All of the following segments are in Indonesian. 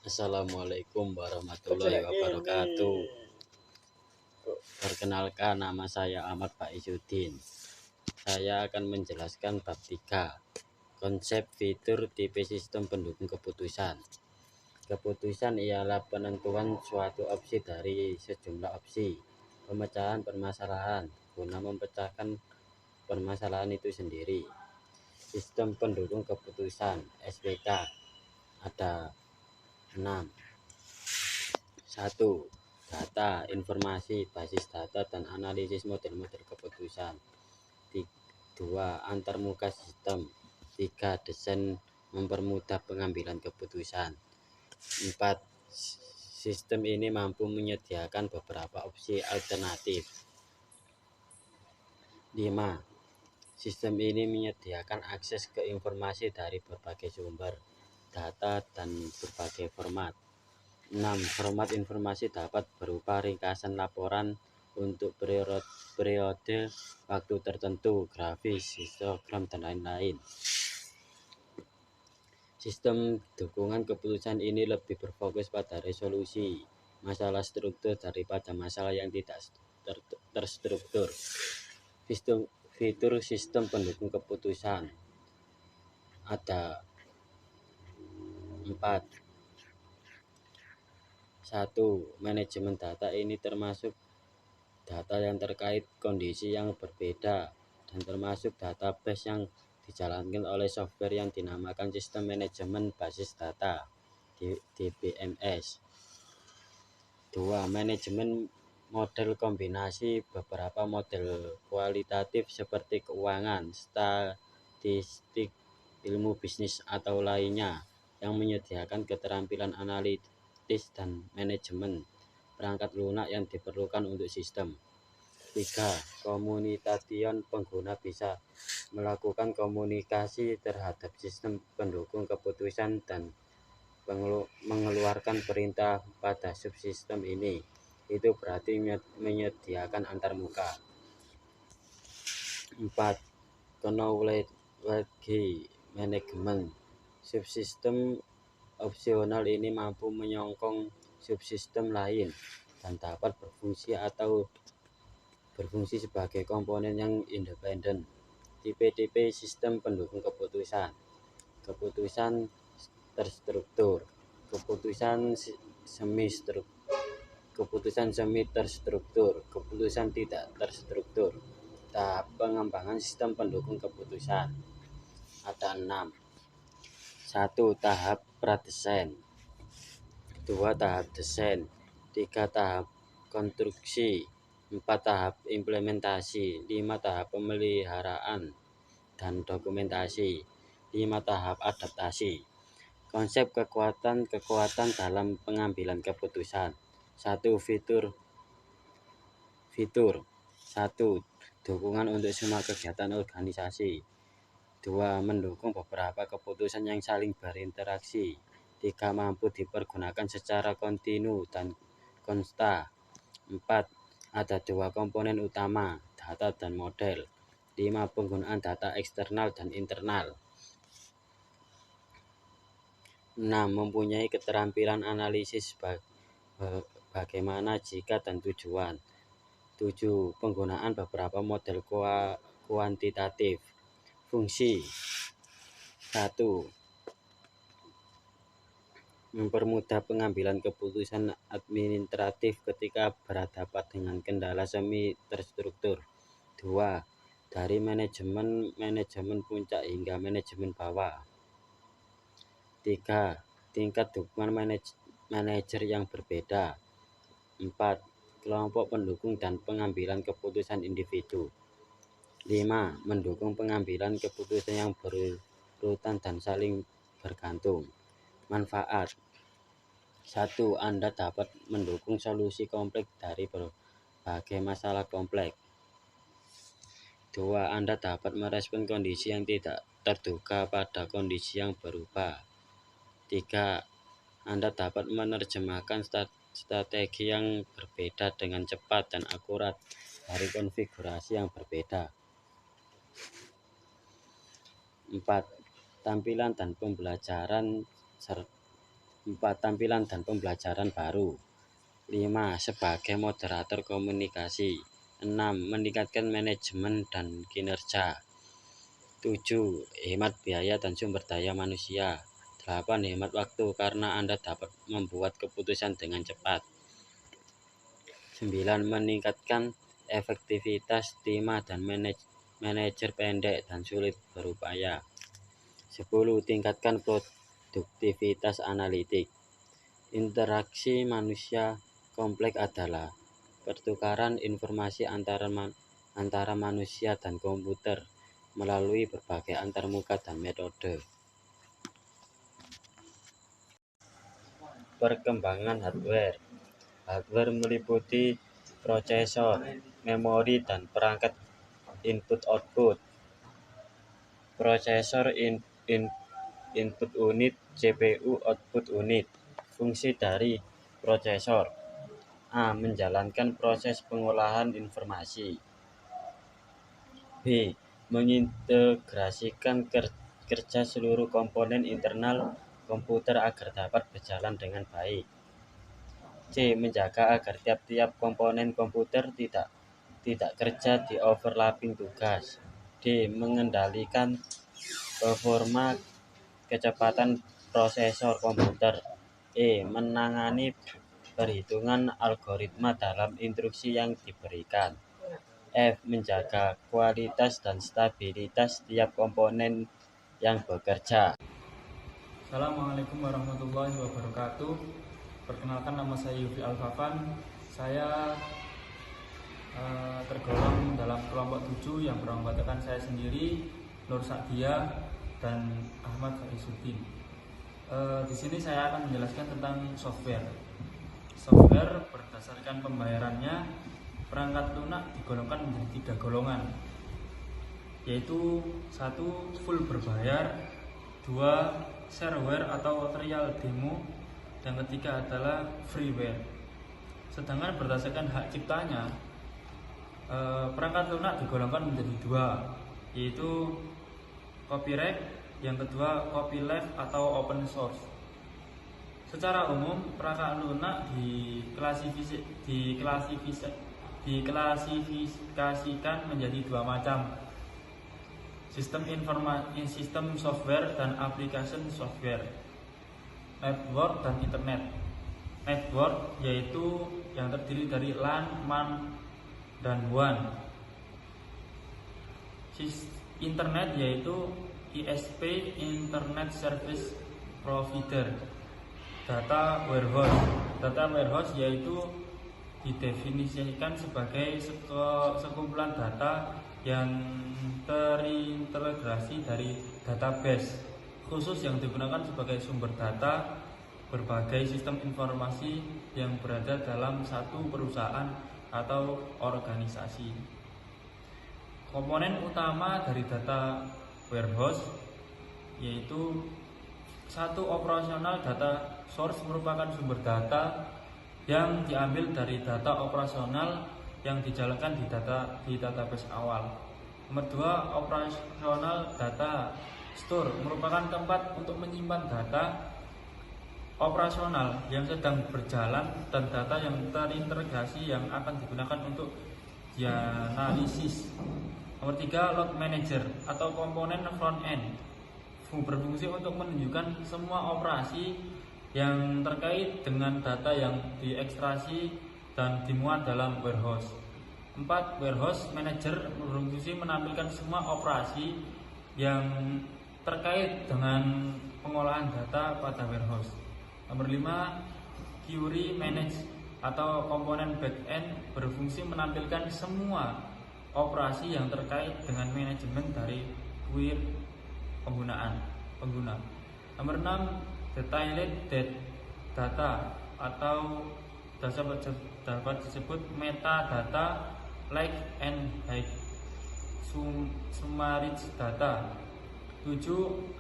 Assalamualaikum warahmatullahi wabarakatuh. Perkenalkan, nama saya Ahmad Faizudin. Saya akan menjelaskan bab 3, konsep fitur tipe sistem pendukung keputusan. Keputusan ialah penentuan suatu opsi dari sejumlah opsi pemecahan permasalahan guna memecahkan permasalahan itu sendiri. Sistem pendukung keputusan (SPK) ada 6. 1. Data, informasi, basis data, dan analisis model-model keputusan. 2. Antarmuka sistem. 3. Desain mempermudah pengambilan keputusan. 4. Sistem ini mampu menyediakan beberapa opsi alternatif. 5. Sistem ini menyediakan akses ke informasi dari berbagai sumber data dan berbagai format. 6. Format informasi dapat berupa ringkasan laporan untuk periode waktu tertentu, grafis, histogram, dan lain-lain. Sistem dukungan keputusan ini lebih berfokus pada resolusi masalah struktur daripada masalah yang tidak terstruktur. Fitur sistem pendukung keputusan ada 4. 1. Manajemen data. Ini termasuk data yang terkait kondisi yang berbeda dan termasuk database yang dijalankan oleh software yang dinamakan sistem manajemen basis data (DBMS). 2. Manajemen model kombinasi. Beberapa model kualitatif seperti keuangan, statistik, ilmu bisnis atau lainnya yang menyediakan keterampilan analitis dan manajemen perangkat lunak yang diperlukan untuk sistem. 3. Komunitation. Pengguna bisa melakukan komunikasi terhadap sistem pendukung keputusan dan mengeluarkan perintah pada subsistem ini. Itu berarti menyediakan antarmuka. 4. Knowledge management. Subsistem opsional ini mampu menyokong subsistem lain dan dapat berfungsi sebagai komponen yang independen. Tipe-tipe sistem pendukung keputusan. Keputusan terstruktur, keputusan semi terstruktur, keputusan tidak terstruktur. Tahap pengembangan sistem pendukung keputusan ada 6. 1. Tahap pradesain. 2. Tahap desain. 3. Tahap konstruksi. 4. Tahap implementasi. 5. Tahap pemeliharaan dan dokumentasi. 5. Tahap adaptasi. Konsep kekuatan dalam pengambilan keputusan. 1. Fitur. 1. Dukungan untuk semua kegiatan organisasi. 2. Mendukung beberapa keputusan yang saling berinteraksi. 3. Mampu dipergunakan secara kontinu dan konsta. 4. Ada 2 komponen utama, data dan model. 5. Penggunaan data eksternal dan internal. 6. Mempunyai keterampilan analisis bagaimana, jika, dan tujuan. 7. Penggunaan beberapa model kuantitatif. Fungsi. 1. Mempermudah pengambilan keputusan administratif ketika berhadapan dengan kendala semi terstruktur. 2. Dari manajemen puncak hingga manajemen bawah. 3. Tingkat dukungan manajer yang berbeda. 4. Kelompok pendukung dan pengambilan keputusan individu. 5. Mendukung pengambilan keputusan yang berurutan dan saling bergantung. Manfaat. 1. Anda dapat mendukung solusi kompleks dari berbagai masalah kompleks. 2. Anda dapat merespon kondisi yang tidak terduga pada kondisi yang berubah. 3. Anda dapat menerjemahkan strategi yang berbeda dengan cepat dan akurat dari konfigurasi yang berbeda. 4. Tampilan dan pembelajaran 4. Tampilan dan pembelajaran baru. 5. Sebagai moderator komunikasi. 6. Meningkatkan manajemen dan kinerja. 7. Hemat biaya dan sumber daya manusia. 8. Hemat waktu karena Anda dapat membuat keputusan dengan cepat. 9. Meningkatkan efektivitas tim dan manajer pendek dan sulit berupaya. 10. Tingkatkan produktivitas analitik. Interaksi manusia kompleks adalah pertukaran informasi antara manusia dan komputer melalui berbagai antarmuka dan metode. Perkembangan hardware. Hardware meliputi prosesor, memori, dan perangkat input-output. Prosesor input unit, CPU output unit. Fungsi dari prosesor: A. Menjalankan proses pengolahan informasi. B. Mengintegrasikan kerja seluruh komponen internal komputer agar dapat berjalan dengan baik. C. Menjaga agar tiap-tiap komponen komputer tidak kerja di overlapping tugas. D. Mengendalikan performa kecepatan prosesor komputer. E. Menangani perhitungan algoritma dalam instruksi yang diberikan. F. Menjaga kualitas dan stabilitas setiap komponen yang bekerja. Assalamualaikum warahmatullahi wabarakatuh. Perkenalkan, nama saya Yufi Alfafan. Saya tergolong dalam kelompok 7 yang beranggotakan saya sendiri, Nur Sadia, dan Ahmad Farisuddin. Di sini saya akan menjelaskan tentang software. Software berdasarkan pembayarannya, perangkat lunak digolongkan menjadi 3 golongan, yaitu 1. Full berbayar, 2. Shareware atau trial demo, dan ketiga adalah freeware. Sedangkan berdasarkan hak ciptanya, perangkat lunak digolongkan menjadi 2, yaitu copyright, yang kedua copyleft atau open source. Secara umum, perangkat lunak diklasifikasikan menjadi 2 macam: sistem software dan application software, network dan internet. Network yaitu yang terdiri dari LAN, MAN, dan WAN. Internet yaitu ISP, Internet Service Provider. Data warehouse yaitu didefinisikan sebagai sekumpulan data yang terintegrasi dari database khusus yang digunakan sebagai sumber data berbagai sistem informasi yang berada dalam satu perusahaan atau organisasi. Komponen utama dari data warehouse yaitu 1. Operasional data source merupakan sumber data yang diambil dari data operasional yang dijalankan di database awal. Nomor 2. Operasional data store merupakan tempat untuk menyimpan data operasional yang sedang berjalan dan data yang terintegrasi yang akan digunakan untuk dianalisis. Nomor 3. Load manager atau komponen front end berfungsi untuk menunjukkan semua operasi yang terkait dengan data yang diekstraksi dan dimuat dalam warehouse. 4. Warehouse manager berfungsi menampilkan semua operasi yang terkait dengan pengolahan data pada warehouse. Nomor 5. Query manage atau komponen backend berfungsi menampilkan semua operasi yang terkait dengan manajemen dari query pengguna. Nomor 6. Detailed data atau dapat disebut metadata, like and hide, summarized data. 7.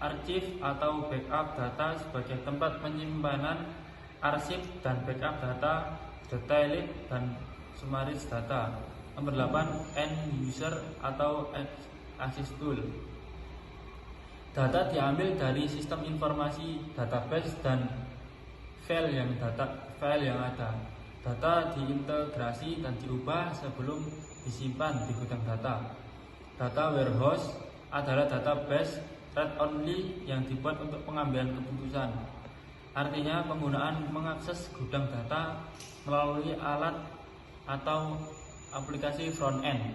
Arsip atau backup data sebagai tempat penyimpanan arsip dan backup data, detailed dan summarized data. Nomor 8. End user atau access tool. Data diambil dari sistem informasi database dan file yang ada. Data diintegrasi dan diubah sebelum disimpan di gudang data. Data warehouse adalah database read-only yang dibuat untuk pengambilan keputusan. Artinya penggunaan mengakses gudang data melalui alat atau aplikasi front-end.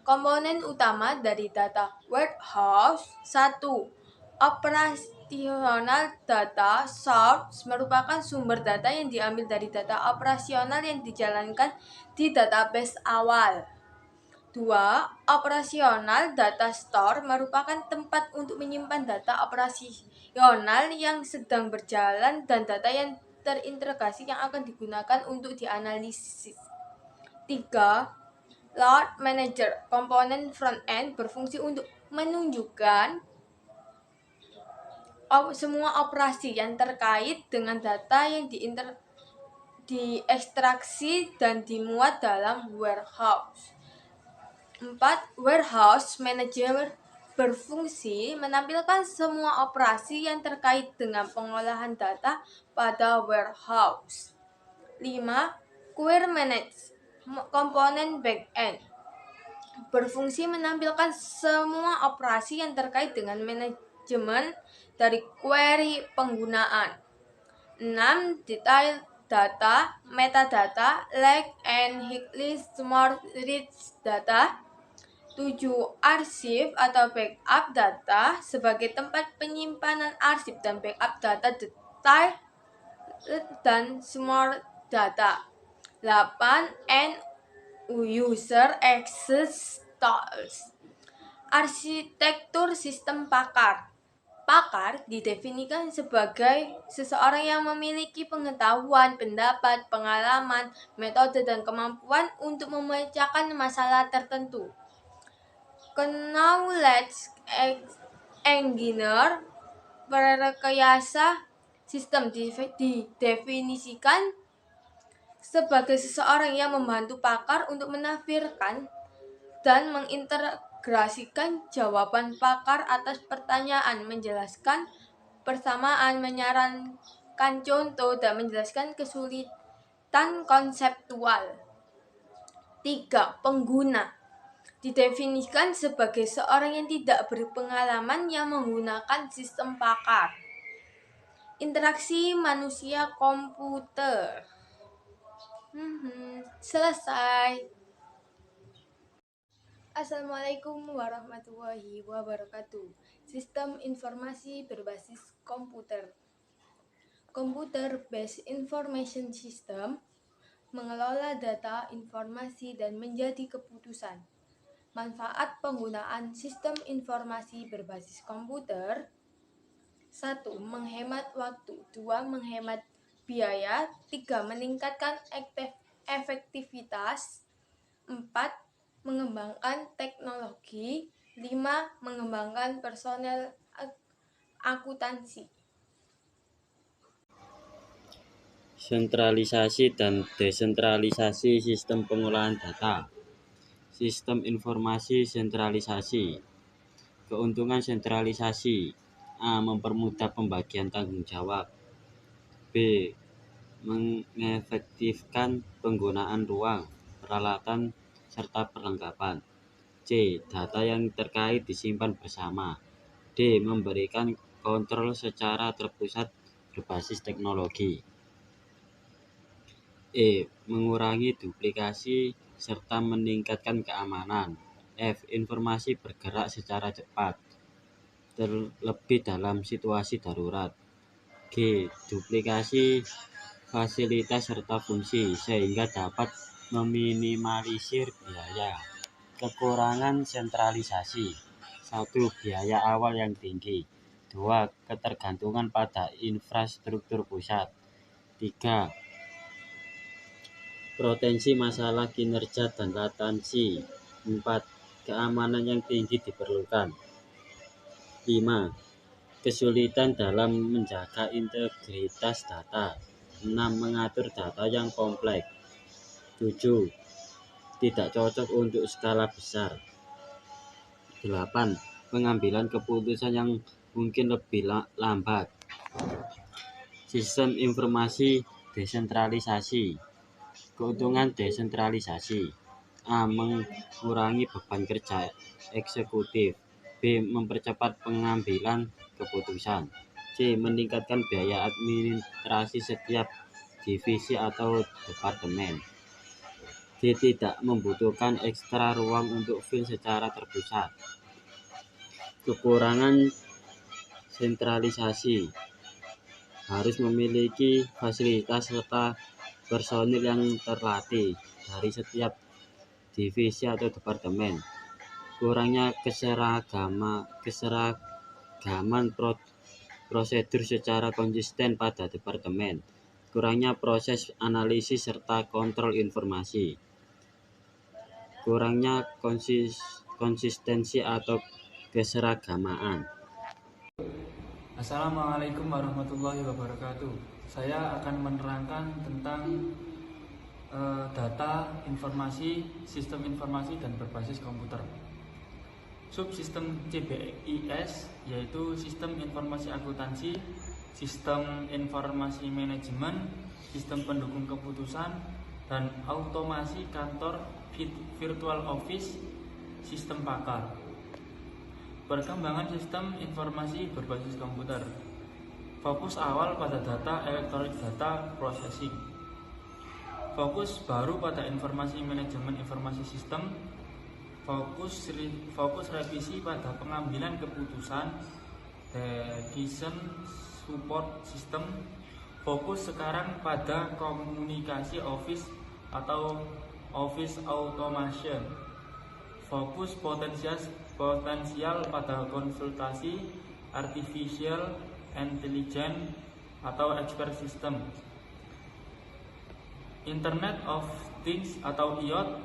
Komponen utama dari data warehouse 1. Operasional data source merupakan sumber data yang diambil dari data operasional yang dijalankan di database awal. 2. Operasional data store merupakan tempat untuk menyimpan data operasional yang sedang berjalan dan data yang terintegrasi yang akan digunakan untuk dianalisis. 3. Load Manager, komponen front-end berfungsi untuk menunjukkan semua operasi yang terkait dengan data yang diekstraksi dan dimuat dalam warehouse. 4. Warehouse Manager berfungsi menampilkan semua operasi yang terkait dengan pengolahan data pada warehouse. 5. Query Manager, komponen back-end berfungsi menampilkan semua operasi yang terkait dengan manajemen dari query penggunaan. 6. Detail data, metadata, log and list, smart rich data. 7. Arsip atau backup data sebagai tempat penyimpanan arsip dan backup data detail dan smart data. 8. End user access tools. Arsitektur sistem pakar. Pakar didefinisikan sebagai seseorang yang memiliki pengetahuan, pendapat, pengalaman, metode, dan kemampuan untuk memecahkan masalah tertentu. Knowledge engineer, perekayasa sistem didefinisikan sebagai seseorang yang membantu pakar untuk menafsirkan dan mengintegrasikan jawaban pakar atas pertanyaan, menjelaskan persamaan, menyarankan contoh, dan menjelaskan kesulitan konseptual. 3. Pengguna didefinisikan sebagai seorang yang tidak berpengalaman yang menggunakan sistem pakar. Interaksi manusia komputer. Selesai. Assalamualaikum warahmatullahi wabarakatuh. Sistem informasi berbasis komputer. Computer-based information system mengelola data, informasi, dan menjadi keputusan. Manfaat penggunaan sistem informasi berbasis komputer: 1. Menghemat waktu. 2. Menghemat biaya. 3. Meningkatkan efektivitas. 4. Mengembangkan teknologi. 5. Mengembangkan personel akuntansi. Sentralisasi dan desentralisasi sistem pengolahan data. Sistem informasi sentralisasi. Keuntungan sentralisasi: A. Mempermudah pembagian tanggung jawab. B. Mengefektifkan penggunaan ruang, peralatan, serta perlengkapan. C. Data yang terkait disimpan bersama. D. Memberikan kontrol secara terpusat berbasis teknologi. E. Mengurangi duplikasi serta meningkatkan keamanan. F. Informasi bergerak secara cepat, terlebih dalam situasi darurat. G. Duplikasi fasilitas serta fungsi sehingga dapat meminimalisir biaya. Kekurangan sentralisasi: 1. Biaya awal yang tinggi. 2. Ketergantungan pada infrastruktur pusat. 3. Potensi masalah kinerja dan latensi. 4. Keamanan yang tinggi diperlukan. 5. Kesulitan dalam menjaga integritas data. 6. Mengatur data yang kompleks. 7. Tidak cocok untuk skala besar. 8. Pengambilan keputusan yang mungkin lebih lambat. Sistem informasi desentralisasi. Keuntungan desentralisasi: A. Mengurangi beban kerja eksekutif. B. Mempercepat pengambilan keputusan. C. Meningkatkan biaya administrasi setiap divisi atau departemen. D. Tidak membutuhkan ekstra ruang untuk file secara terpusat. Kekurangan sentralisasi: harus memiliki fasilitas serta personil yang terlatih dari setiap divisi atau departemen. Kurangnya keseragaman prosedur secara konsisten pada departemen. Kurangnya proses analisis serta kontrol informasi. Kurangnya konsistensi atau keseragamaan. Assalamualaikum warahmatullahi wabarakatuh. Saya akan menerangkan tentang data, informasi, sistem informasi dan berbasis komputer. Subsistem CBIS yaitu sistem informasi akuntansi, sistem informasi manajemen, sistem pendukung keputusan, dan automasi kantor virtual office, sistem pakar. Perkembangan sistem informasi berbasis komputer. Fokus awal pada data elektronik data processing. Fokus baru pada informasi manajemen informasi sistem. Fokus revisi pada pengambilan keputusan, decision support system. Fokus sekarang pada komunikasi office atau office automation. Fokus potensial pada konsultasi artificial intelligence atau expert system. Internet of Things atau IoT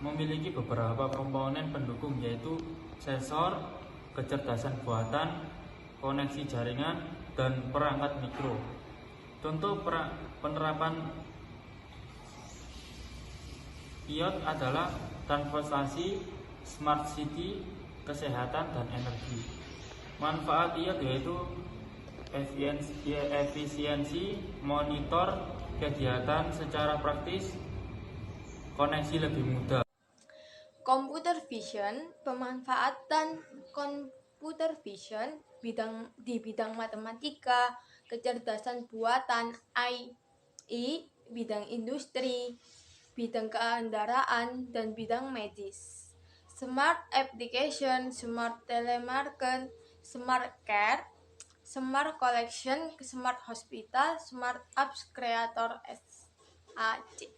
memiliki beberapa komponen pendukung, yaitu sensor, kecerdasan buatan, koneksi jaringan, dan perangkat mikro. Contoh penerapan IoT adalah transportasi, smart city, kesehatan, dan energi. Manfaat IoT yaitu efisiensi, monitor kegiatan secara praktis, koneksi lebih mudah. Computer vision, pemanfaatan computer vision di bidang matematika, kecerdasan buatan, AI, bidang industri, bidang kendaraan, dan bidang medis. Smart application, smart telemarketing, smart care, smart collection, smart hospital, smart apps creator SAC.